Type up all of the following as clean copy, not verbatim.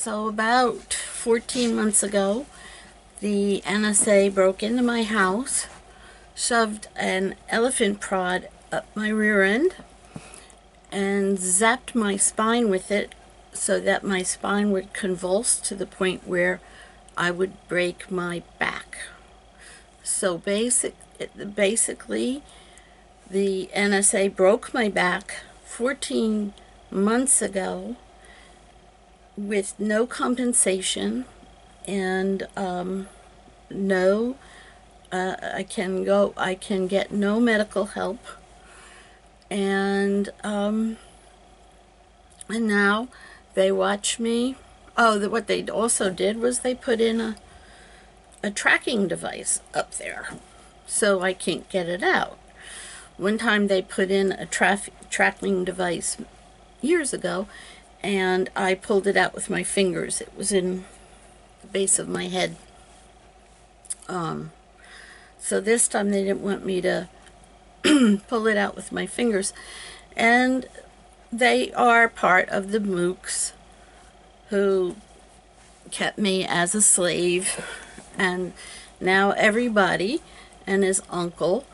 So about 14 months ago, the NSA broke into my house, shoved an elephant prod up my rear end, and zapped my spine with it so that my spine would convulse to the point where I would break my back. So basically, the NSA broke my back 14 months ago with no compensation and no I can get no medical help, and now they watch me. What they also did was they put in a tracking device up there so I can't get it out. One time they put in a tracking device years ago, and I pulled it out with my fingers. It was in the base of my head. So this time they didn't want me to pull it out with my fingers. And they are part of the moocs who kept me as a slave. And now everybody and his uncle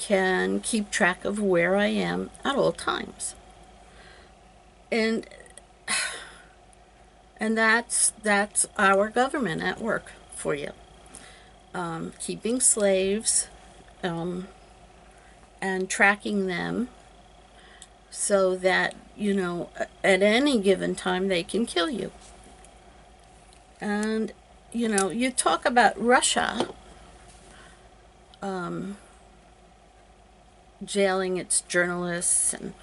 can keep track of where I am at all times. And that's our government at work for you. Keeping slaves and tracking them so that, at any given time they can kill you. And, you talk about Russia jailing its journalists and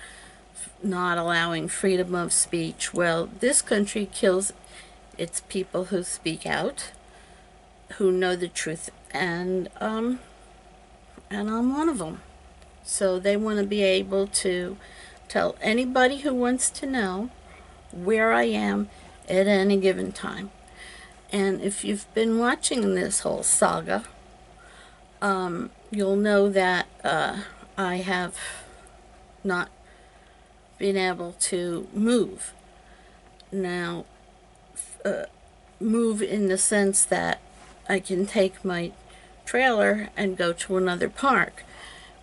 not allowing freedom of speech. Well, this country kills its people who speak out, who know the truth, and I'm one of them. So they want to be able to tell anybody who wants to know where I am at any given time. And if you've been watching this whole saga, you'll know that I have not been able to move. Now, move in the sense that I can take my trailer and go to another park.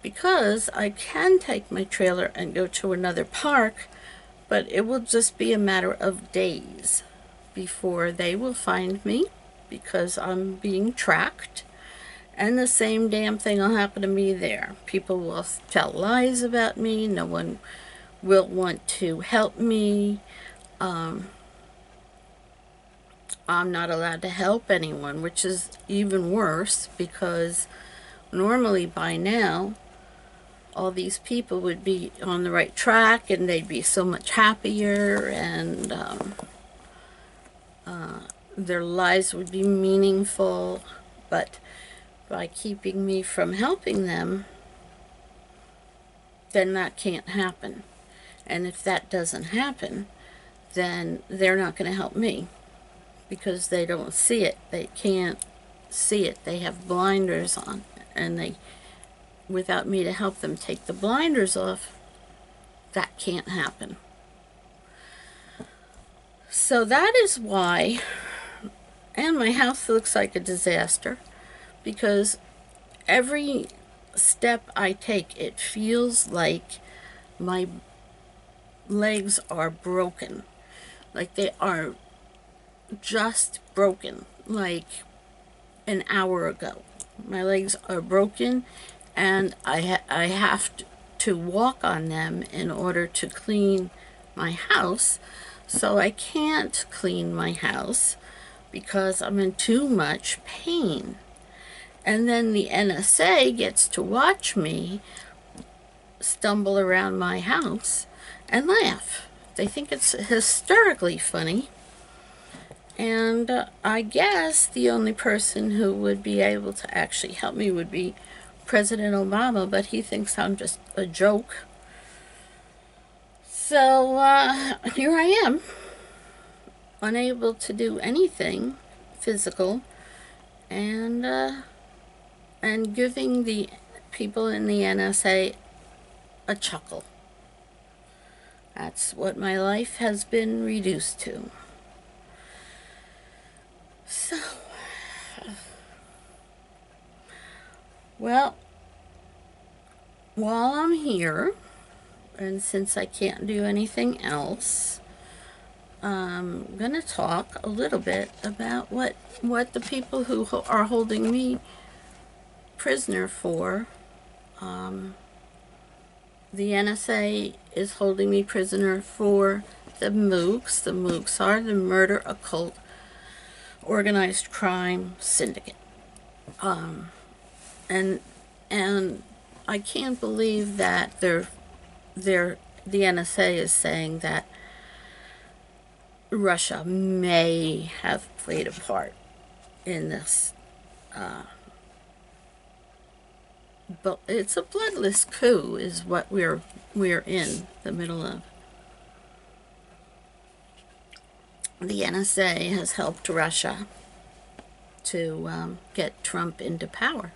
Because I can take my trailer and go to another park, but it will just be a matter of days before they will find me, because I'm being tracked. And the same damn thing will happen to me there. People will tell lies about me. No one will want to help me. I'm not allowed to help anyone, which is even worse, because normally by now all these people would be on the right track and they'd be so much happier, and their lives would be meaningful. But by keeping me from helping them, then that can't happen. And if that doesn't happen, then they're not going to help me, because they don't see it. They can't see it. They have blinders on, and without me to help them take the blinders off, that can't happen. So that is why, and my house looks like a disaster, because every step I take, it feels like my legs are broken. Like they are just broken, like an hour ago. My legs are broken, and I have to walk on them in order to clean my house. So I can't clean my house because I'm in too much pain. And then the NSA gets to watch me stumble around my house and laugh. They think it's hysterically funny. And I guess the only person who would be able to actually help me would be President Obama, but he thinks I'm just a joke. So here I am, unable to do anything physical, and giving the people in the NSA a chuckle. That's what my life has been reduced to. Well, while I'm here, and since I can't do anything else, I'm going to talk a little bit about what the people who are holding me prisoner for. The NSA is holding me prisoner for the moocs. The moocs are the murder, occult, organized crime syndicate. And I can't believe that the NSA is saying that Russia may have played a part in this. But it's a bloodless coup is what we're in the middle of. The NSA has helped Russia to get Trump into power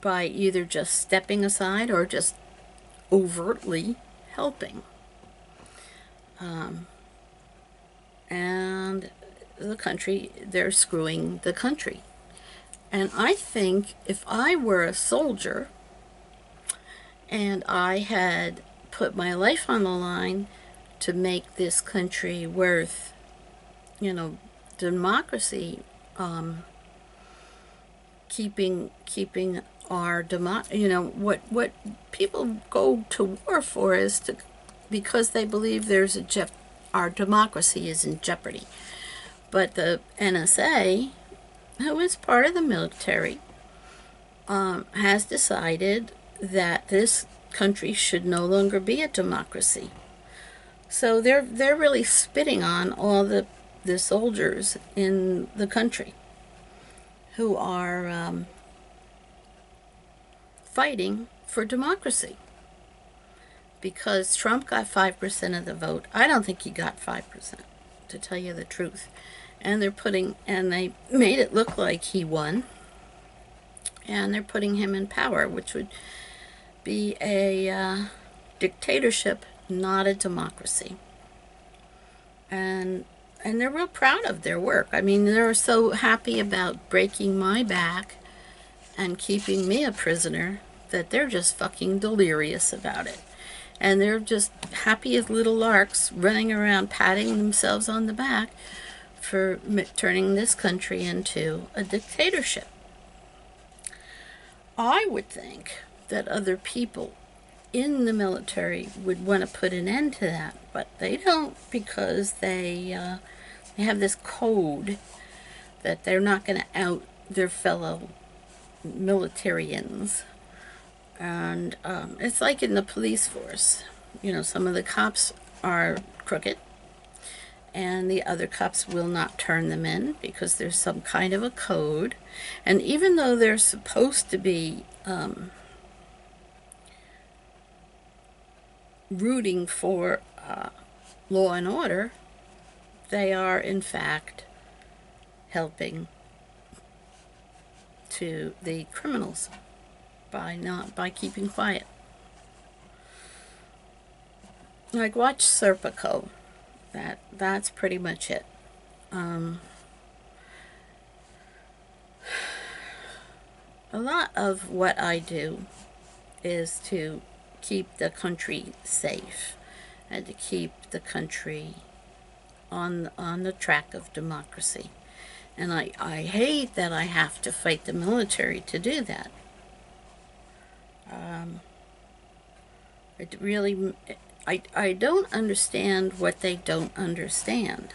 by either just stepping aside or just overtly helping. And the country, they're screwing the country. And I think if I were a soldier and I had put my life on the line to make this country worth, democracy, keeping our what people go to war for is because they believe there's our democracy is in jeopardy. But the NSA, who is part of the military, has decided that this country should no longer be a democracy. So they're really spitting on all the soldiers in the country who are fighting for democracy. Because Trump got 5% of the vote. I don't think he got 5%, to tell you the truth. And they made it look like he won. And they're putting him in power, which would be a dictatorship, not a democracy. And they're real proud of their work. I mean, they're so happy about breaking my back and keeping me a prisoner that they're just fucking delirious about it. And they're just happy as little larks running around patting themselves on the back for turning this country into a dictatorship. I would think that other people in the military would want to put an end to that, but they don't, because they have this code that they're not going to out their fellow militarians. And it's like in the police force. Some of the cops are crooked, and the other cops will not turn them in because there's some kind of a code. And even though they're supposed to be rooting for law and order, they are in fact helping to the criminals by keeping quiet. Like, watch Serpico. That's pretty much it. A lot of what I do is to keep the country safe and to keep the country on the track of democracy. And I hate that I have to fight the military to do that. I don't understand what they don't understand.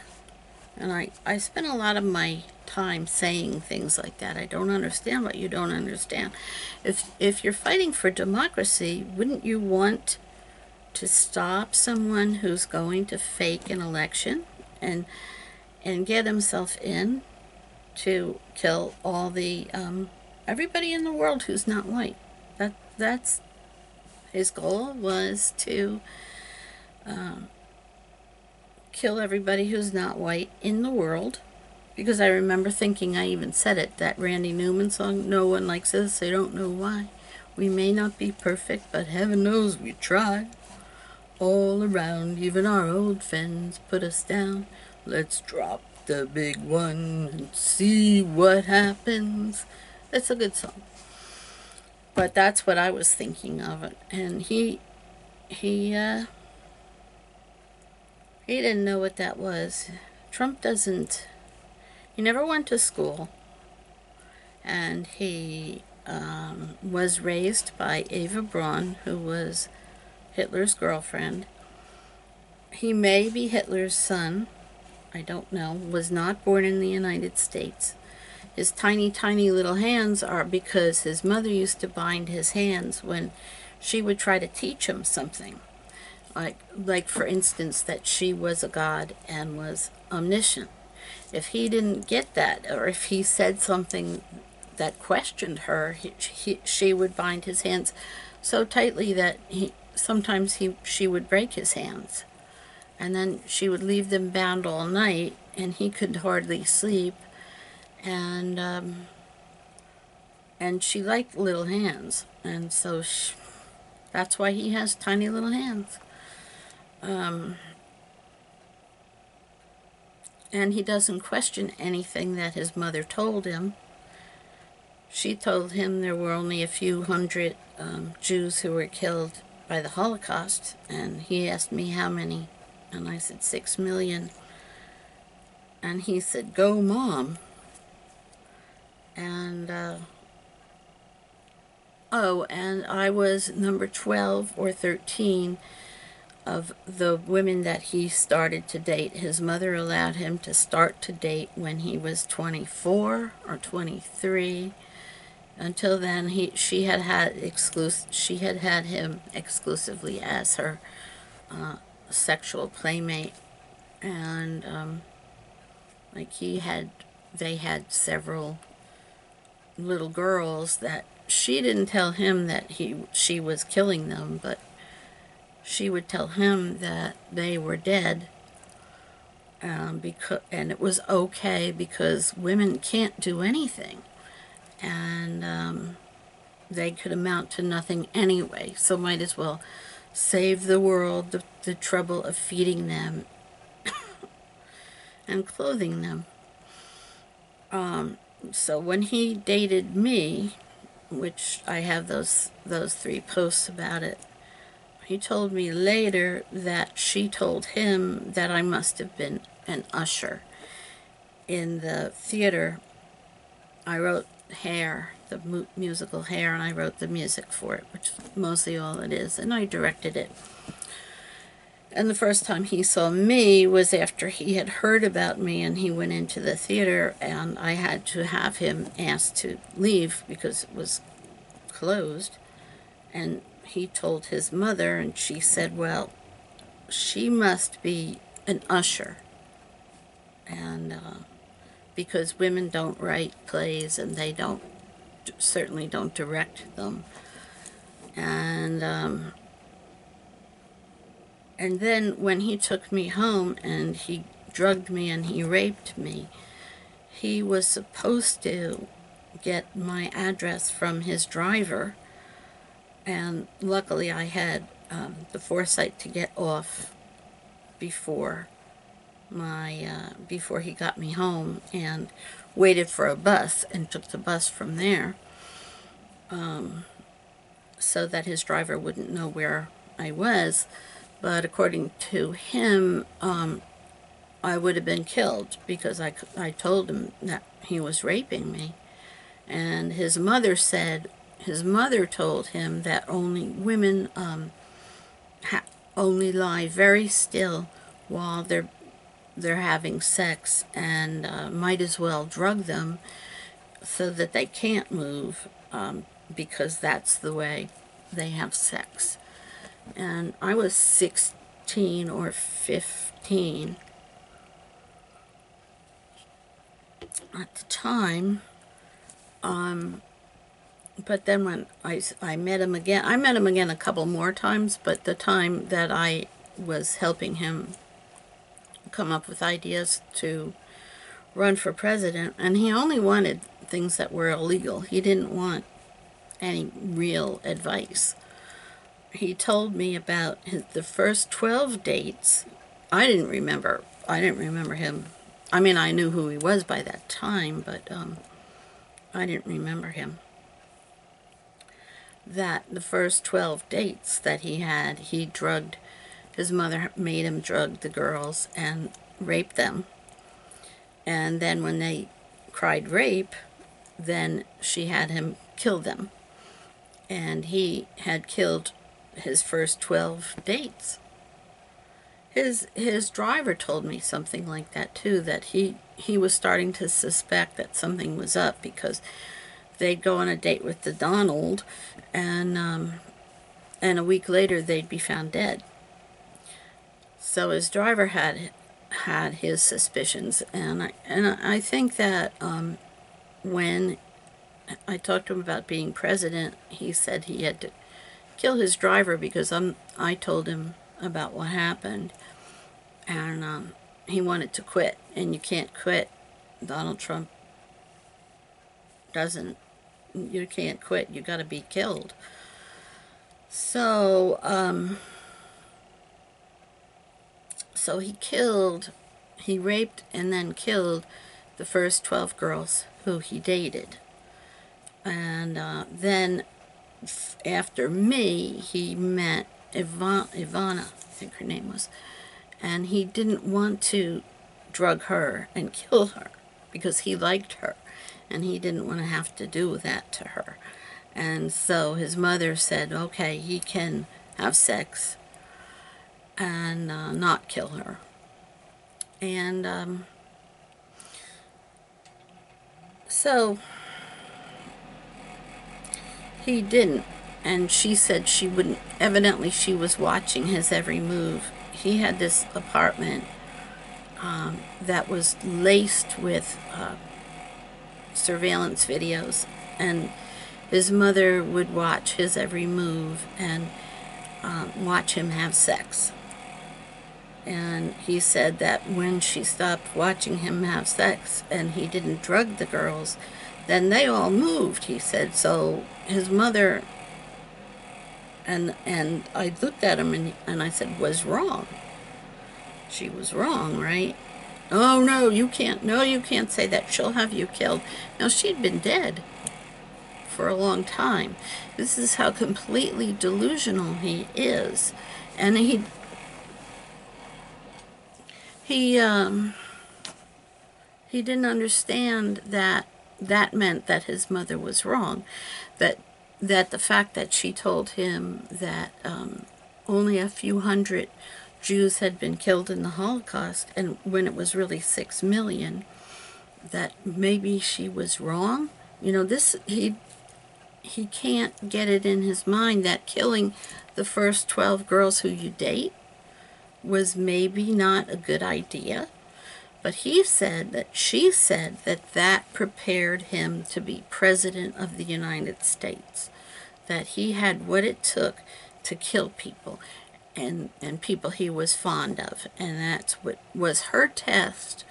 And I spend a lot of my time saying things like that. I don't understand what you don't understand. If you're fighting for democracy, wouldn't you want to stop someone who's going to fake an election and get himself in to kill all the everybody in the world who's not white? That's his goal, was to kill everybody who's not white in the world. Because I remember thinking, I even said it, that Randy Newman song, "No one likes us, they don't know why. We may not be perfect, but heaven knows we try. All around, even our old friends put us down. Let's drop the big one and see what happens." It's a good song. But that's what I was thinking of it. And he he didn't know what that was. Trump doesn't. He never went to school, and he was raised by Eva Braun, who was Hitler's girlfriend. He may be Hitler's son. I don't know. Was not born in the United States. His tiny, tiny little hands are because his mother used to bind his hands when she would try to teach him something. Like for instance, that she was a god and was omniscient. If he didn't get that, or if he said something that questioned her, she would bind his hands so tightly that she would break his hands. And then she would leave them bound all night, and he could hardly sleep. And she liked little hands, and so that's why he has tiny little hands. And he doesn't question anything that his mother told him. She told him there were only a few hundred Jews who were killed by the Holocaust, and he asked me how many, and I said 6 million. And he said, "Go, Mom." And and I was number 12 or 13 of the women that he started to date. His mother allowed him to start to date when he was 24 or 23. Until then, she had had him exclusively as her sexual playmate, and they had several little girls that she didn't tell him that she was killing them, but she would tell him that they were dead, and it was okay because women can't do anything, and they could amount to nothing anyway, so might as well save the world the trouble of feeding them and clothing them. So when he dated me, which I have those 3 posts about it, he told me later that she told him that I must have been an usher in the theater. I wrote Hair, the musical Hair, and I wrote the music for it, which is mostly all it is, and I directed it. And the first time he saw me was after he had heard about me, and he went into the theater, and I had to have him asked to leave because it was closed. And he told his mother, and she said, "Well, she must be an usher." And because women don't write plays, and they certainly don't direct them. And then when he took me home and he drugged me and he raped me, he was supposed to get my address from his driver, and luckily I had the foresight to get off before he got me home, and waited for a bus and took the bus from there, so that his driver wouldn't know where I was. But according to him, I would have been killed because I told him that he was raping me. And his mother told him that only women only lie very still while they're having sex, and might as well drug them so that they can't move, because that's the way they have sex. And I was 16 or 15 at the time. But then when I met him again, a couple more times, but the time that I was helping him come up with ideas to run for president, and he only wanted things that were illegal. He didn't want any real advice. He told me about the first 12 dates. I didn't remember him. I mean, I knew who he was by that time, but I didn't remember him. that the first 12 dates that he had, he drugged, his mother made him drug the girls and rape them. And then when they cried rape, then she had him kill them. And he had killed his first 12 dates. His driver told me something like that too, that he was starting to suspect that something was up, because they'd go on a date with the Donald, and a week later they'd be found dead. So his driver had his suspicions, and I think that when I talked to him about being president, he said he had to kill his driver because I told him about what happened, and he wanted to quit, and you can't quit. Donald Trump doesn't. You can't quit. You got to be killed. So so he raped and then killed the first 12 girls who he dated. And then after me, he met Ivana, I think her name was, and he didn't want to drug her and kill her because he liked her, and he didn't want to have to do that to her. And so his mother said, okay, he can have sex and not kill her. And so he didn't. And she said she wouldn't. Evidently, she was watching his every move. He had this apartment that was laced with surveillance videos, and his mother would watch his every move and watch him have sex. And he said that when she stopped watching him have sex and he didn't drug the girls, then they all moved, he said. So his mother, and I looked at him and I said, was wrong. She was wrong, right? Oh, no, you can't say that. She'll have you killed. Now, she'd been dead for a long time. This is how completely delusional he is. And he didn't understand that that meant that his mother was wrong. That the fact that she told him that only a few hundred Jews had been killed in the Holocaust, and when it was really 6 million, that maybe she was wrong. You know, this he can't get it in his mind that killing the first 12 girls who you date was maybe not a good idea. But she said that prepared him to be president of the United States, that he had what it took to kill people, and people he was fond of, and that's what was her test,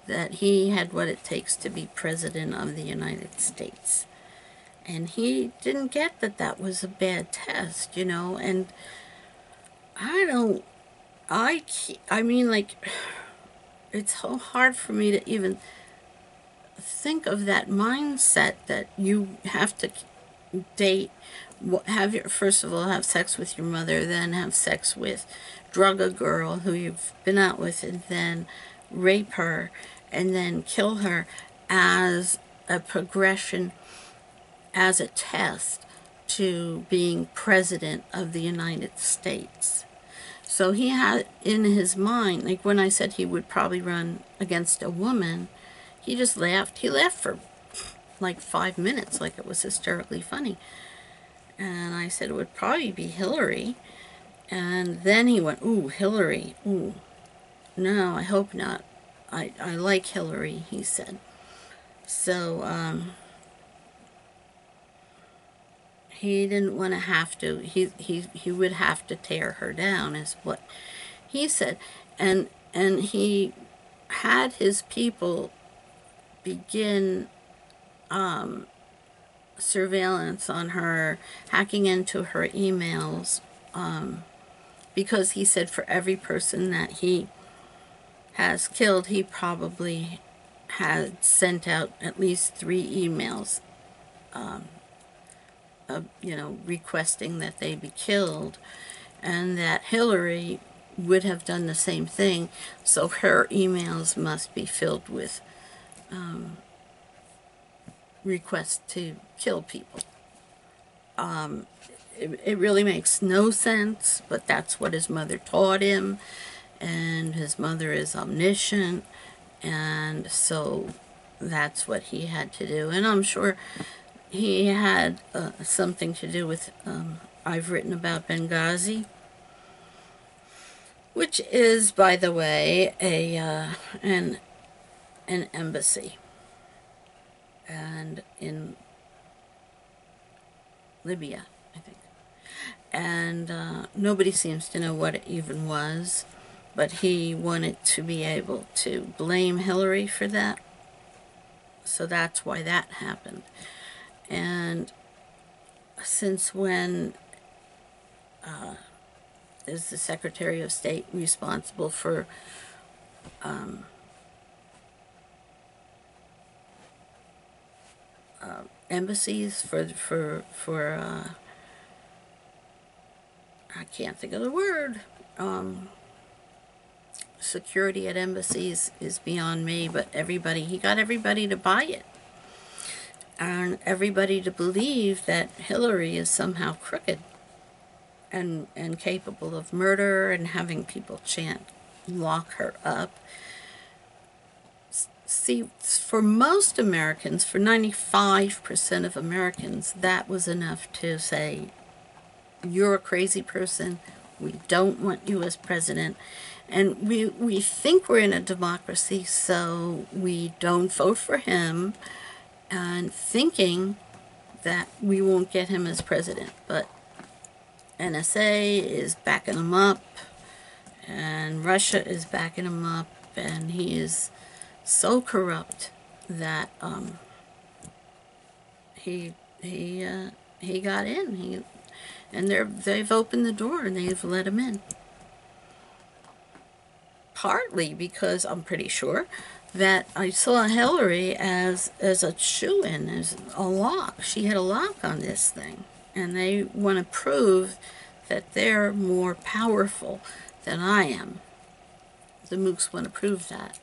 that he had what it takes to be president of the United States. And he didn't get that that was a bad test, you know. And I mean, like, it's so hard for me to even think of that mindset that you have to date, first of all, have sex with your mother, then have sex with, drug a girl who you've been out with, and then rape her, and then kill her as a progression, as a test to being president of the United States. So he had in his mind, like when I said he would probably run against a woman, he just laughed. He laughed for like 5 minutes, like it was hysterically funny. And I said it would probably be Hillary. And then he went, ooh, Hillary, ooh. No, I hope not. I like Hillary, he said. So, he didn't want to have to. He would have to tear her down, is what he said. And he had his people begin surveillance on her, hacking into her emails, because he said for every person that he has killed, he probably had sent out at least 3 emails you know, requesting that they be killed, and that Hillary would have done the same thing, so her emails must be filled with requests to kill people. It really makes no sense, but that's what his mother taught him, and his mother is omniscient, and so that's what he had to do. And I'm sure he had something to do with, I've written about Benghazi, which is, by the way, an embassy, and in Libya, I think. And nobody seems to know what it even was, but he wanted to be able to blame Hillary for that, so that's why that happened. And since when is the Secretary of State responsible for embassies, for I can't think of the word. Security at embassies is beyond me, but he got everybody to buy it. And everybody to believe that Hillary is somehow crooked and capable of murder, and having people chant, "Lock her up." See, for most Americans, for 95% of Americans, that was enough to say, "You're a crazy person. We don't want you as president." And we think we're in a democracy, so we don't vote for him, and thinking that we won't get him as president. But NSA is backing him up, and Russia is backing him up, and he is so corrupt that he got in. And they've opened the door and they've let him in. Partly because I'm pretty sure that I saw Hillary as a shoo-in, as a lock. She had a lock on this thing, and they want to prove that they're more powerful than I am. The moocs want to prove that.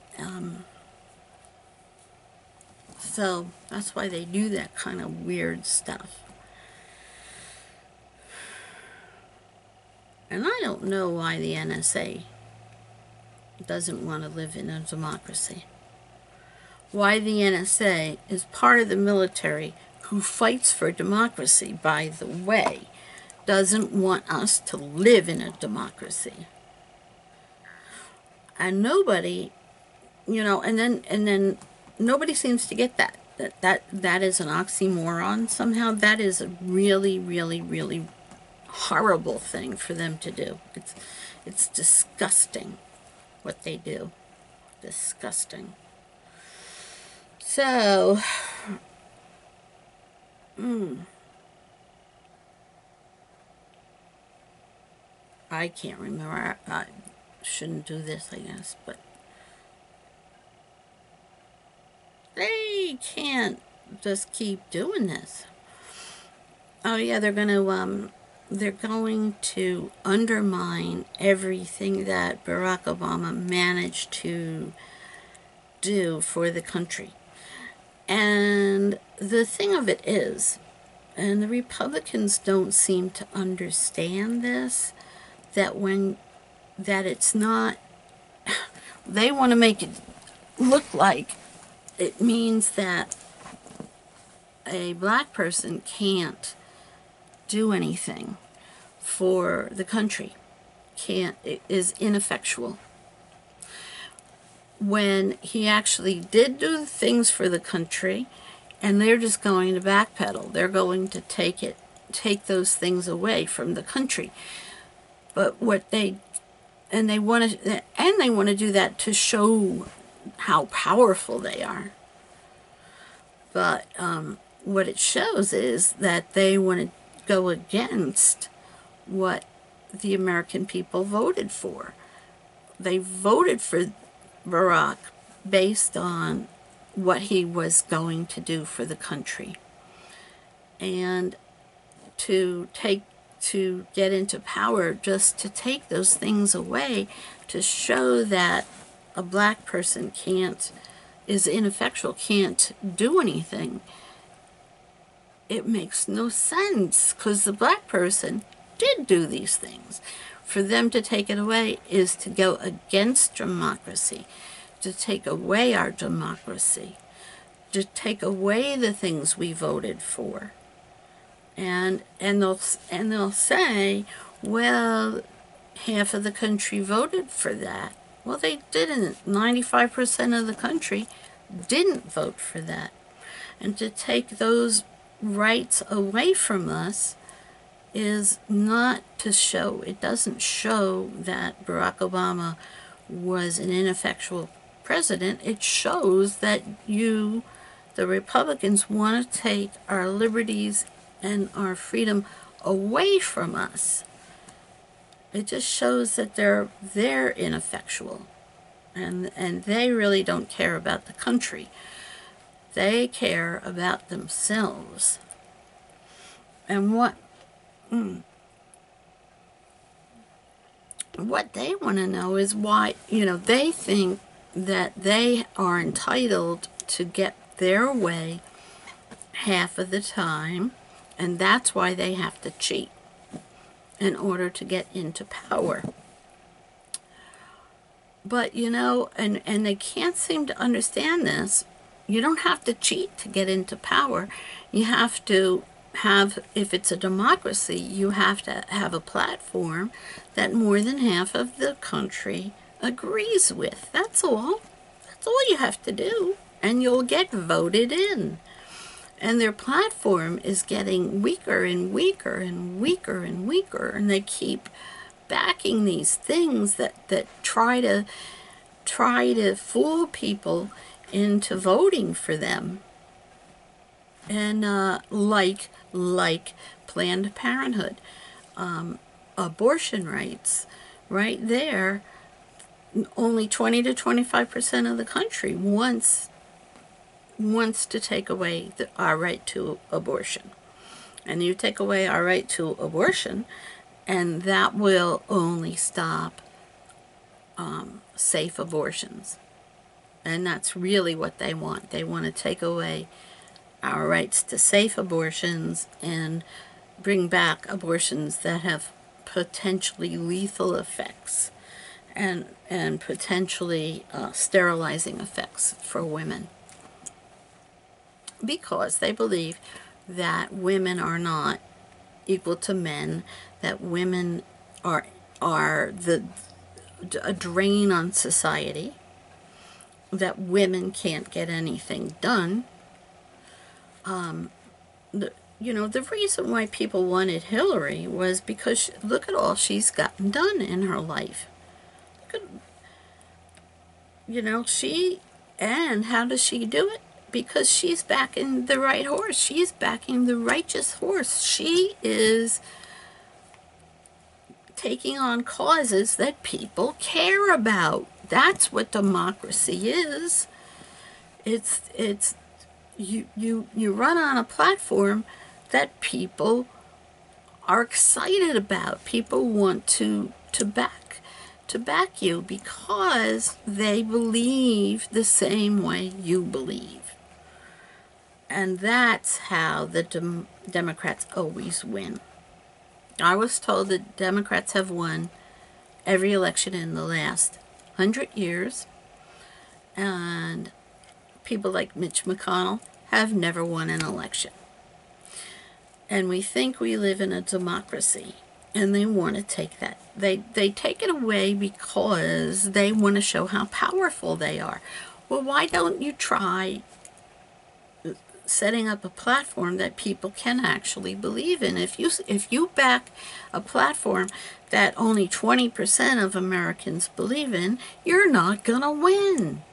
So that's why they do that kind of weird stuff. And I don't know why the NSA doesn't want to live in a democracy. Why the NSA is part of the military who fights for democracy, by the way, doesn't want us to live in a democracy. And nobody, you know, and then nobody seems to get that. That is an oxymoron somehow. That is a really, really, really horrible thing for them to do. It's disgusting what they do. Disgusting. So, I can't remember. I shouldn't do this, I guess, but they can't just keep doing this. Oh yeah, they're going to undermine everything that Barack Obama managed to do for the country. And the thing of it is, and the Republicans don't seem to understand this, that it's not, they want to make it look like it means that a black person can't do anything for the country, it is ineffectual. When he actually did do things for the country, and they're just going to backpedal. They're going to take those things away from the country. But they want to do that to show how powerful they are. But what it shows is that they want to go against what the American people voted for. They voted for Barack based on what he was going to do for the country. And to get into power, just to take those things away, to show that a black person is ineffectual, can't do anything. It makes no sense, because the black person did do these things. For them to take it away is to go against democracy, to take away our democracy, to take away the things we voted for. And they'll say, well, half of the country voted for that. Well, they didn't. 95% of the country didn't vote for that. And to take those rights away from us is not to show, it doesn't show that Barack Obama was an ineffectual president. It shows that the Republicans, want to take our liberties and our freedom away from us. It just shows that they're ineffectual, and they really don't care about the country. They care about themselves. And what they want to know is why, they think that they are entitled to get their way half of the time, and that's why they have to cheat in order to get into power. But, and they can't seem to understand this. You don't have to cheat to get into power. You have to if it's a democracy, you have to have a platform that more than half of the country agrees with. That's all. That's all you have to do. And you'll get voted in. And their platform is getting weaker and weaker and weaker and weaker. And they keep backing these things that try to fool people into voting for them. And like Planned Parenthood, abortion rights, right there, only 20 to 25% of the country wants to take away our right to abortion. And you take away our right to abortion, and that will only stop safe abortions. And that's really what they want. They want to take away our rights to safe abortions and bring back abortions that have potentially lethal effects and potentially sterilizing effects for women, because they believe that women are not equal to men, that women are a drain on society, that women can't get anything done. The reason why people wanted Hillary was because look at all she's gotten done in her life. And how does she do it? Because she's backing the right horse. She's backing the righteous horse. She is taking on causes that people care about. That's what democracy is. It's you run on a platform that people are excited about. People want to back you because they believe the same way you believe. And that's how the Democrats always win. I was told that Democrats have won every election in the last 100 years, and people like Mitch McConnell have never won an election. And we think we live in a democracy, and they want to take that. They take it away because they want to show how powerful they are. Well, why don't you try setting up a platform that people can actually believe in? If you back a platform that only 20% of Americans believe in, you're not going to win.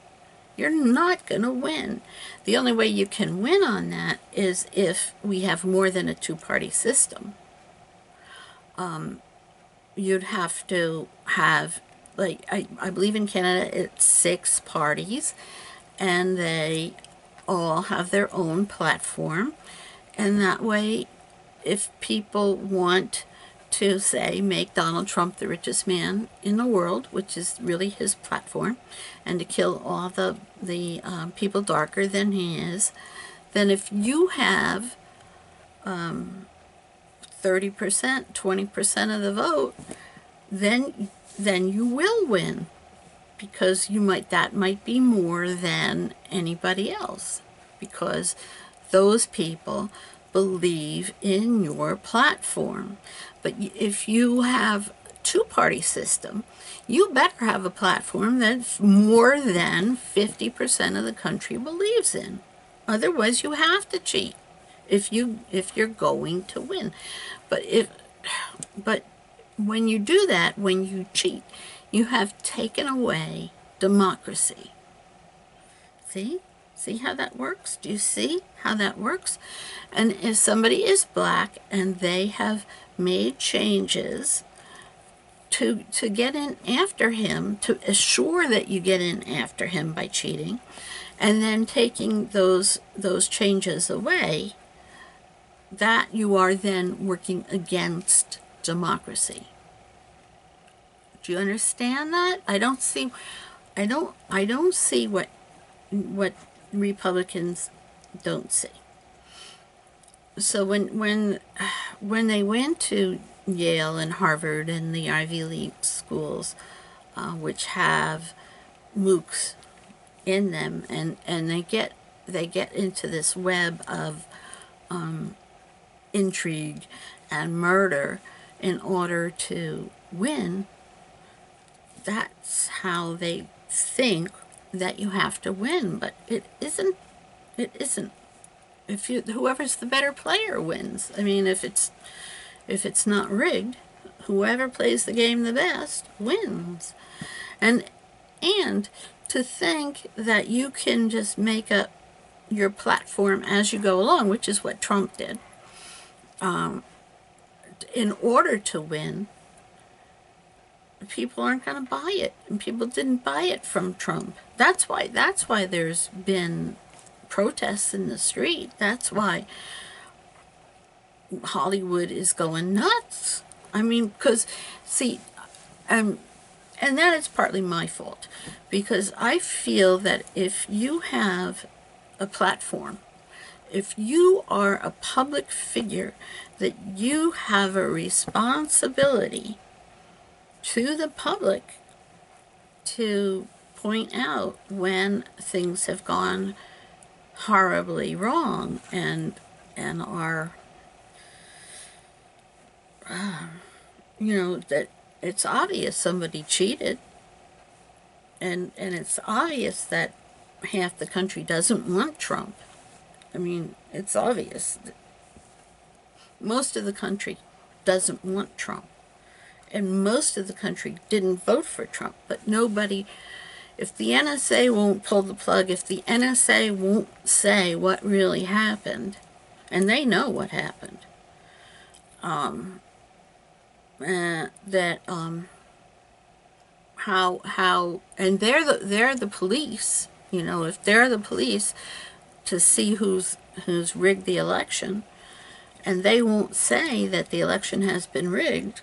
You're not going to win. The only way you can win on that is if we have more than a two-party system. You'd have to have, like, I believe in Canada it's 6 parties, and they all have their own platform, and that way if people want to, say, make Donald Trump the richest man in the world, which is really his platform, and to kill all the people darker than he is, then if you have 30%, 20% of the vote, then you will win, because that might be more than anybody else, because those people believe in your platform. But if you have two-party system, you better have a platform that more than 50% of the country believes in. Otherwise, you have to cheat if you're going to win. But when you do that, when you cheat, you have taken away democracy. See? See how that works? Do you see how that works? And if somebody is black and they have made changes to get in after him, to assure that you get in after him by cheating, and then taking those changes away, that you are then working against democracy. Do you understand that? I don't see what Republicans don't see. So when they went to Yale and Harvard and the Ivy League schools, which have moocs in them, and they get into this web of intrigue and murder in order to win, that's how they think that you have to win. But it isn't. If whoever's the better player wins. I mean, if it's not rigged, whoever plays the game the best wins. And to think that you can just make up your platform as you go along, which is what Trump did, in order to win, people aren't going to buy it, and people didn't buy it from Trump. That's why there's been protests in the street. That's why Hollywood is going nuts. I mean, because, see, and that is partly my fault, because I feel that if you have a platform, if you are a public figure, that you have a responsibility to the public to point out when things have gone horribly wrong and are, that it's obvious somebody cheated, and it's obvious that half the country doesn't want Trump. I mean, it's obvious. Most of the country doesn't want Trump. And most of the country didn't vote for Trump. But nobody, if the NSA won't pull the plug, if the NSA won't say what really happened, and they know what happened, and they're the police, if they're the police to see who's rigged the election, and they won't say that the election has been rigged,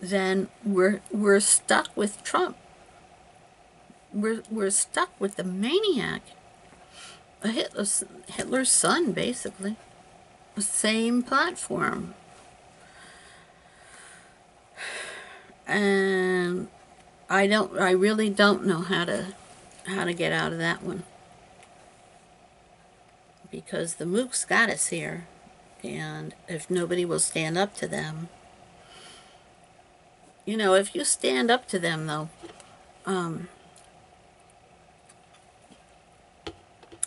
then we're stuck with Trump. We're stuck with the maniac, a Hitler's son, basically. The same platform. And I really don't know how to get out of that one, because the moocs got us here, and if nobody will stand up to them, if you stand up to them, though,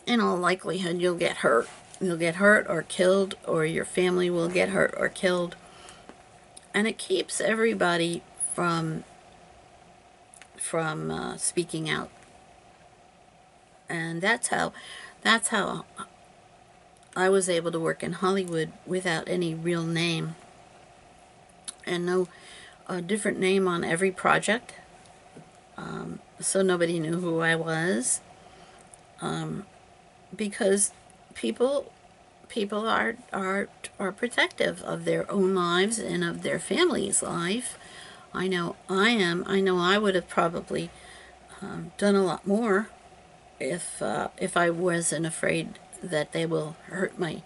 in all likelihood you'll get hurt. You'll get hurt or killed, or your family will get hurt or killed, and it keeps everybody from speaking out. And that's how I was able to work in Hollywood without any real name, and a different name on every project, so nobody knew who I was, because people people are protective of their own lives and of their family's life. I know I am. I know I would have probably done a lot more if I wasn't afraid that they will hurt my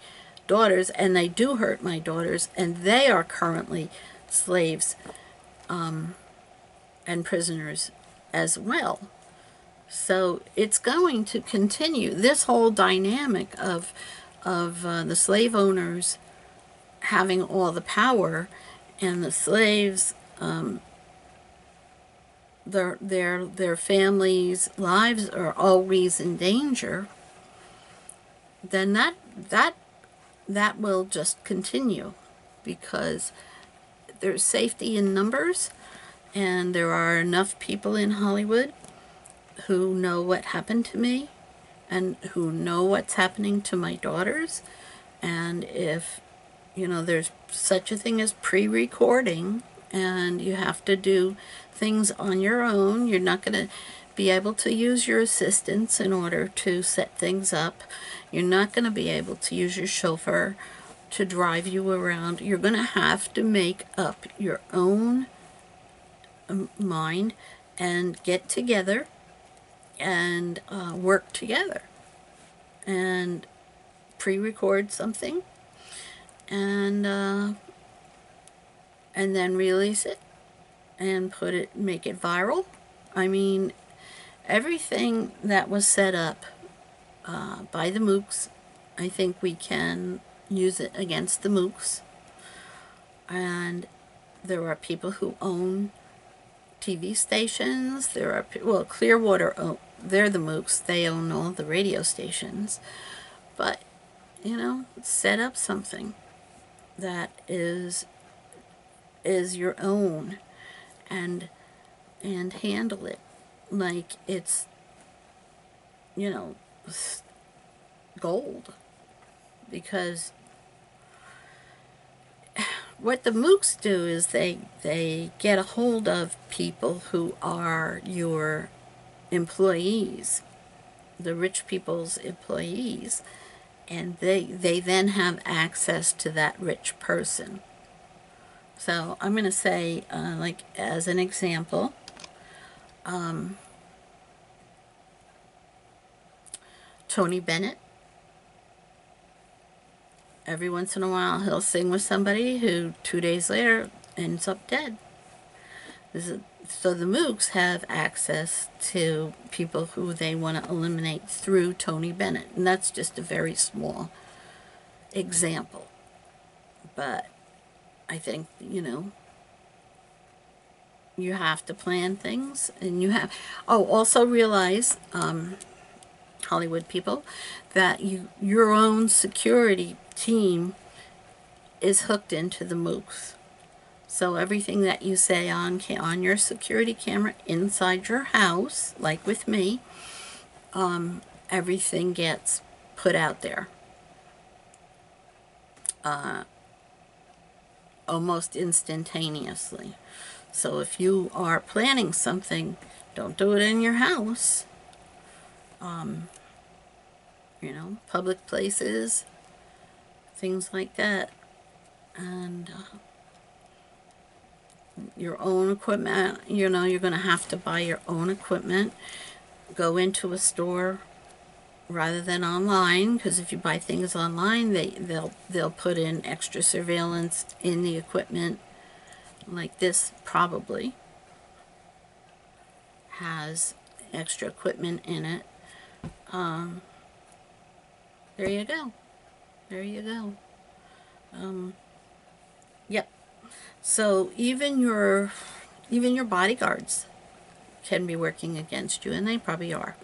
daughters, and they do hurt my daughters, and they are currently slaves and prisoners as well. So it's going to continue. This whole dynamic of the slave owners having all the power and the slaves, their families' lives are always in danger, then that will just continue, because there's safety in numbers, and there are enough people in Hollywood who know what happened to me and who know what's happening to my daughters. And if, there's such a thing as pre-recording, and you have to do things on your own. You're not going to be able to use your assistants in order to set things up. You're not going to be able to use your chauffeur to drive you around. You're going to have to make up your own mind and get together and work together and pre-record something and then release it and make it viral. I mean, everything that was set up by the moocs, I think we can use it against the moocs. And there are people who own TV stations. There are, well, Clearwater, they're the moocs. They own all the radio stations. But, set up something that is your own, and handle it like it's, gold. Because what the moocs do is they get a hold of people who are your employees, the rich people's employees, and they then have access to that rich person. So I'm going to say, like, as an example, Tony Bennett, every once in a while he'll sing with somebody who 2 days later ends up dead. So the moocs have access to people who they want to eliminate through Tony Bennett. And that's just a very small example. But I think, you have to plan things, and you have, also realize, Hollywood people, that your own security team is hooked into the moocs. So everything that you say on your security camera inside your house, like with me, everything gets put out there almost instantaneously. So if you are planning something, don't do it in your house. Public places, things like that. And your own equipment, you're going to have to buy your own equipment. Go into a store rather than online, because if you buy things online, they'll put in extra surveillance in the equipment. Like this probably has extra equipment in it. There you go. There you go. Yep. So even your bodyguards can be working against you, and they probably are.